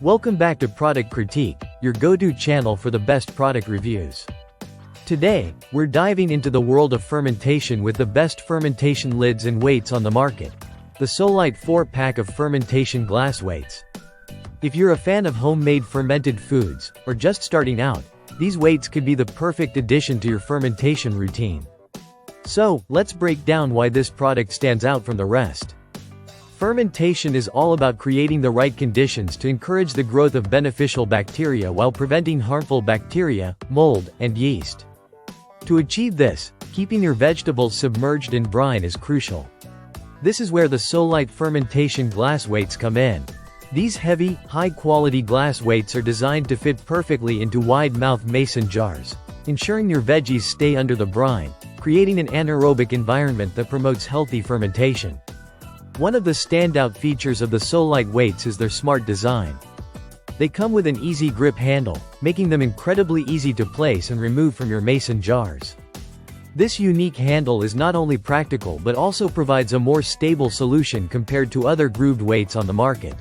Welcome back to Product Critique, your go-to channel for the best product reviews. Today, we're diving into the world of fermentation with the best fermentation lids and weights on the market. The SOLIGT 4-pack of fermentation glass weights. If you're a fan of homemade fermented foods, or just starting out, these weights could be the perfect addition to your fermentation routine. So, let's break down why this product stands out from the rest. Fermentation is all about creating the right conditions to encourage the growth of beneficial bacteria while preventing harmful bacteria, mold, and yeast. To achieve this, keeping your vegetables submerged in brine is crucial. This is where the SOLIGT fermentation glass weights come in. These heavy, high-quality glass weights are designed to fit perfectly into wide-mouthed mason jars, ensuring your veggies stay under the brine, creating an anaerobic environment that promotes healthy fermentation. One of the standout features of the SOLIGT weights is their smart design. They come with an easy grip handle, making them incredibly easy to place and remove from your mason jars. This unique handle is not only practical but also provides a more stable solution compared to other grooved weights on the market.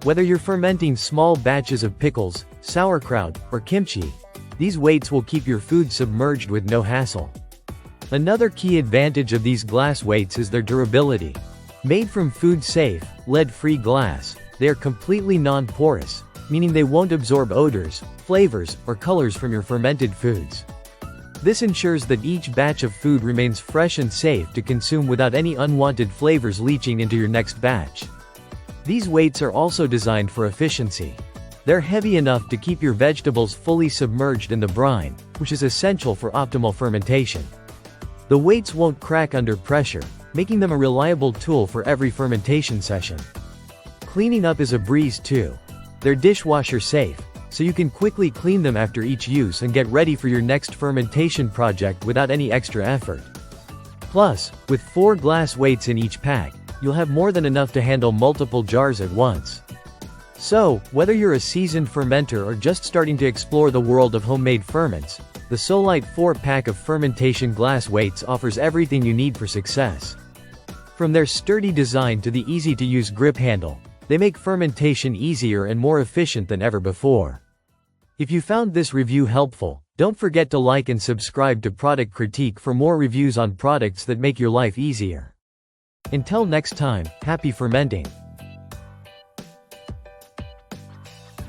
Whether you're fermenting small batches of pickles, sauerkraut, or kimchi, these weights will keep your food submerged with no hassle. Another key advantage of these glass weights is their durability. Made from food-safe, lead-free glass, they are completely non-porous, meaning they won't absorb odors, flavors, or colors from your fermented foods. This ensures that each batch of food remains fresh and safe to consume without any unwanted flavors leaching into your next batch. These weights are also designed for efficiency. They're heavy enough to keep your vegetables fully submerged in the brine, which is essential for optimal fermentation. The weights won't crack under pressure, making them a reliable tool for every fermentation session. Cleaning up is a breeze too. They're dishwasher safe, so you can quickly clean them after each use and get ready for your next fermentation project without any extra effort. Plus, with 4 glass weights in each pack, you'll have more than enough to handle multiple jars at once. So, whether you're a seasoned fermenter or just starting to explore the world of homemade ferments, the SOLIGT 4-pack of fermentation glass weights offers everything you need for success. From their sturdy design to the easy-to-use grip handle, they make fermentation easier and more efficient than ever before. If you found this review helpful, don't forget to like and subscribe to Product Critique for more reviews on products that make your life easier. Until next time, happy fermenting!